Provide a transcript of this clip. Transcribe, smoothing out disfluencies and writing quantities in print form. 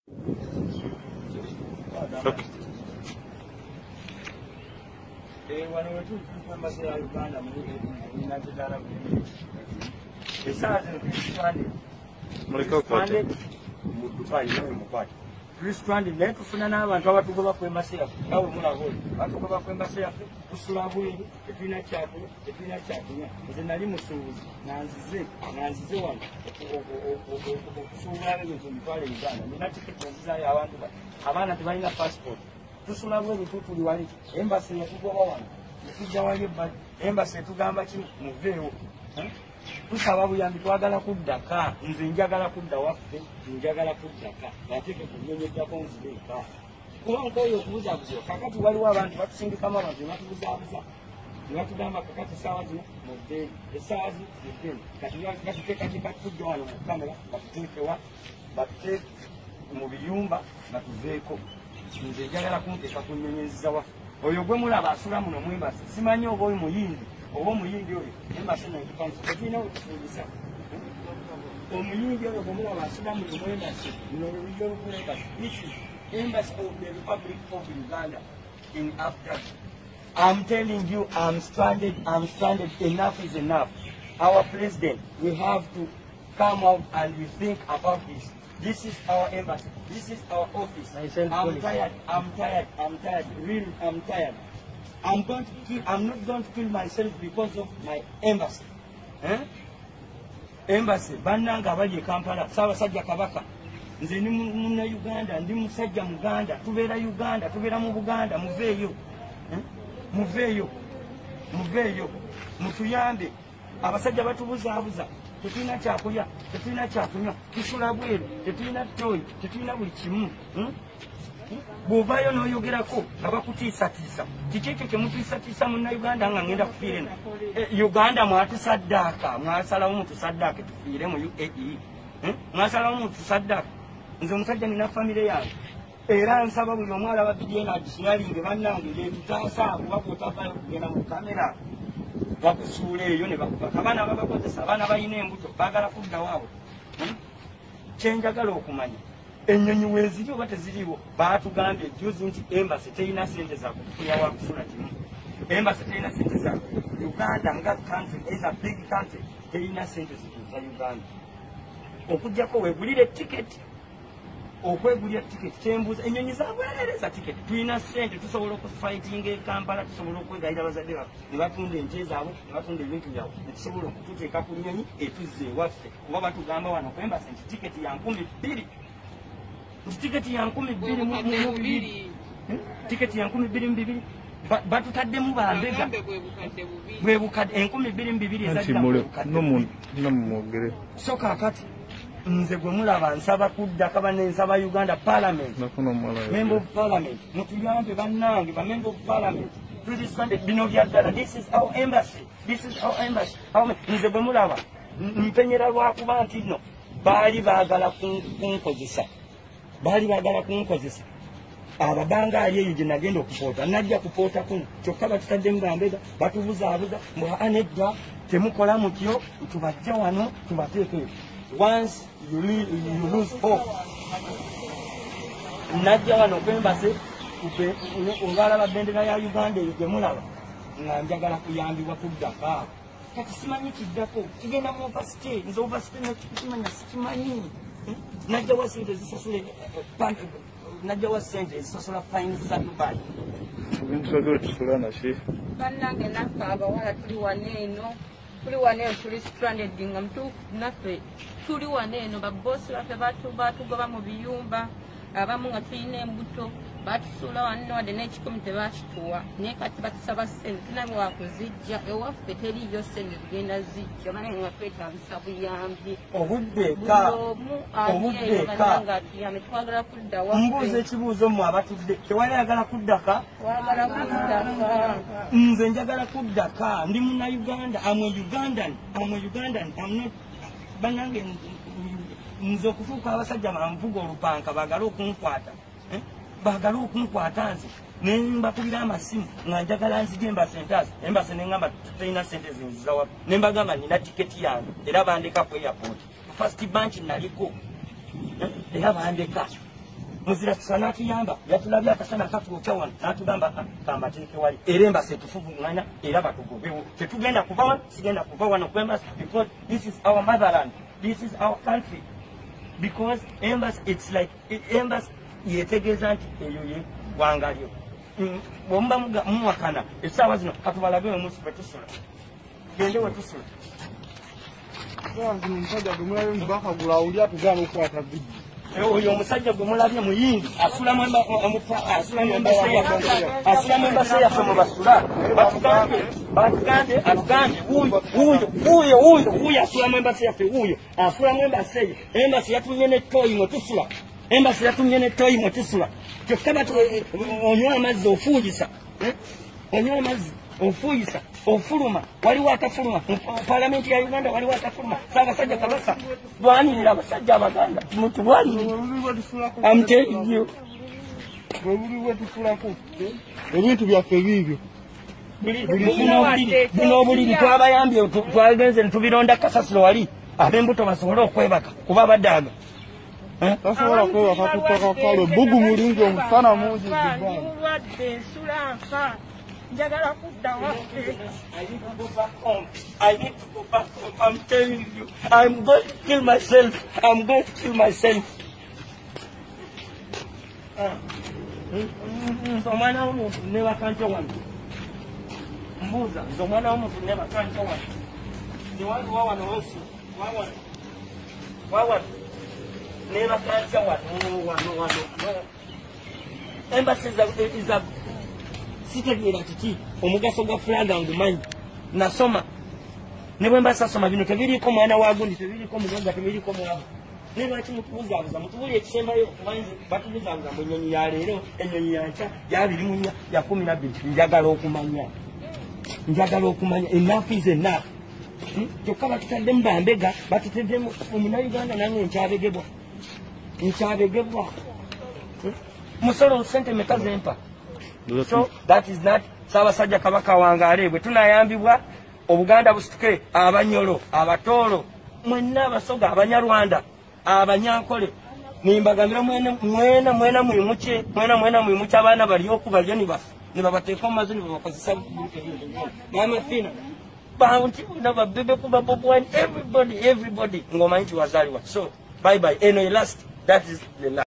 Okay. Wano wetu embassy ya Uganda mu United Arab Emirates. Esaze Christian Muleka kwate mu Dubai no mu kwate. Christian ne tufuna n'abantu abatugoba ku embassy ya nawe mulaho. Batugoba ku embassy ya kusula bwiri etina kyako nze nali musuubuzi nanzize wano okusuubula ebintu bitwale Uganda. Nina tiketi nzizayo abantu abaana tebalina passport. Tusula bwe tutuli wali embassy yatugoba wano tujja wali ebbaji embassy tugamba ki muveewo tusaba buyambi twagala kuddaka nze njagala kudda waffe njagala kuddaka nateeke kunyonyeddako nzibeeka kubanko oyo okubuzaabuza kakati waliwo abantu batusindikamu abantu nebatubuzaabuza nebatugamba kakati essaawa zino muddeeni essaawa zi muddeeni kati batuteekateeka tujja wano mu kamera batuteekewa batuteeke mu biyumba batuveeko nze njagala kunteeka kunyonyeziza waffe oyo gwe mulaba asula muno mu embasi simanyi oba oyo muyindi oba omuyindi oyo embasi naitukansi tetulina wetufuubisa omuyindi oyo gwe mulaba asula muno mu embasi nolulujja olukula embasi this is embassy of the Republic of Uganda in Africa. I'm telling you, I'm stranded, enough is enough. Our president, we have to come out and we think about this. This is our embassy. This is our office. I'm tired. Really, I'm tired. I'm not going to kill myself because of my embassy. Embassy. Bannanga bali Kampala. Ssaabasajja Kabaka. Nze ni munna Uganda. Ndi musajja Muganda. Tubeera Uganda. Tubeera mu Buganda. Muveeyo. Muveeyo. Mutuyambe. Abasajja batubuzaabuza. Tetulina kyakulya, tetulina kyakunywa, tusula bweru, tetulina ttooyi, tetulina buli kimu. Bw'ovaayo n'oyogerako nga bakutiisatiisa. Kiki ekyo kye mutiisatiisa munnayuganda nga ngenda kufiira eno? Uganda mwatusaddaaka, mwasalawo mutusaddaake tufiire mu UAE. Mwasalawo mutusaddaaka. Nze omusajja nina famire yange. Era nsaba buli omu alaba vidiyo n'adisinalinge bannange leetutaasa kuba kwotavaayo kugenda mu kamera. Bakusuula eyo ne bakubaka abaana ababakozesa abaana balina embuto baagala kudda waabwe. Kyenjagala okumanya ennyonyi weeziri oba teziriiwo baatugambye juzi nti embassy terina sente za kufuya wa kusula kimu. Embassy terina sente za Uganda nga country is a big country terina sente zituuza Uganda. Okujjako weegulire tiketi okwegulira tiketi kyembuuza ennyonyi zaabwereereza tiketi tulina sente tusobola okufightinga e Kampala tusobola okwegayira abazadde baffe ne batunda ente zaabwe ne batunda ebintu byabwe ne tusobola okututeeka ku nnyonyi etuzza ewaffe kuba batugamba wano ku embasi nti tiketi ya 2,200 nti tiketi ya 2,200 tiketi ya 2,200 batutaddemu bambega bwe bukadde 2,200 ezadda so kaakati nze gwe mulaba nsaba kuddaka banensaba Uganda Parliament Member of Parliament mutuyambe bannange ba Member of Parliament bino bya ddala. This is our embassy. Nze gwe mulaba mpenyera lwakuba nti no baali baagala kunkozesa ababanga ali eyo gye nagenda okupoota najja kupoota kuno kyokka batutaddemu bambega batubuzaabuza mbwa anedda temukola mutyo tubajja wano tubateekeyo. Once you lose hope, najja wano ku embassy olwalaba bendera ya Uganda eyo gye mulaba nga njagala kuyambibwa kuddaka kati simanyi kiddako kigenda mu overstay nze overstay nakimanya sikimanyi najjawa sente zisasule najjawa sente zisasula fine za Dubai bannange naffe abawala tuli wano tuli stranded nga mutuufu naffe tuli wano eno baboosi baffe batugoba mu biyumba abamu nga tulina embuto batusuula wano wadde n'ekikumi tebakituwa naye kati batusaba ssente tulina bwe wakuzijja ewaffe teriyo ssente tugenda zijja manye nga twetaagisa buyambi obuddeeka nga atuyambe twagala kudda waffe. Mbuuza ekibuuzo mmwe abatudde tewali ayagala kuddaka? Twagala kuddaka. Nze njagala kuddaka ndi munnayuganda I'm a Ugandan I'm not bannange nze okufuuka abasajja banvuga olupanka baagala okunkwata nze ne mbakubira amasimu nga njagala nzije embasi neŋŋamba tulina sente zinziza waffe ne mbagamba nina tiketi yange era bandeka ku airport first bank naliko era bandeka muzira kisa n'atuyamba yatulabye akasana katuukya wano n'atugamba kambateeke wali era embasi etufuvuŋŋanya era batugobewo tetugenda kuva wano sigenda kuva wano ku embassy because this is our motherland, this is our country, because embassy it's like embassy yetegeeza nti eyo ye ggwanga lyo. Bw'omuba muwakana essaawa zino katubalabe omunsi bwe tusula gende we tusula. Oyo omusajja gwe mulabye muyindi asulamu embasa yaffe mu basula atugambe wuuyo asulamu embasa yaffe wuuyo asulamu embasa eyo embasi yatumye n'ettoyi mwe tusula embasi yatumye n'ettoyi mwe tusula kyokka onywa amazzi ofuuyisa onywa amazzi ofuuyisa ofuluma waliwo akafuluma mu palamenti ya Uganda waliwo akafuluma Ssaabasajja Kabaka lwanirira abasajja Abaganda mutulwanirire amteeyo ebintu byaffe biibyo buno obuliri twabayambye twagenze ne tubironda kasasiro wali ab'embuto basobole okwebaka kuba abadaaga tasobola kwebaka kutaka kale bbugu mulungi omusana mungi njagala kudda waffe. I need to go back home. I need to go back home. I'm telling you, I'm going to kill myself. I'm going to kill myself. Zomwana omuntu never kancho wano. Mbuza, zomwana omuntu never kancho wano. Ni wanu wawana osu. Wawana. Never kancho wano. Embassy is a sitegeera kiki omugaso gwa flaga ngumanyi nasoma ne bwe mbasa soma bino tebiriko mwana wa gundi tebiriko muganga tebiriko mwana ne lwaki mutubuzaabuza mutubuli ekisembayo okubanze batubuzaabuza mu ennyonyi ya leero ennyonyi ya nca ya 24 ya 12 njagala okumanya enough is enough. Kyokka batutaddemu bambega batuteddemu omunauganda nange nkyabegebwa musolo sente meka zempa. So that is not Ssaabasajja Kabaka wangaale bwe tunayambibwa Obuganda busituke Abanyolo Abatoolo mwenna Abasoga Abanyarwanda Abanyankole nimbagambira mwena mwimuke abaana bali okubalya ne babateeka mu mazzi ne babakozesa mama fina bounty never bebe kuba Bobi Wine everybody ngoma nti wazaliwa. So bye eno last, that is the last.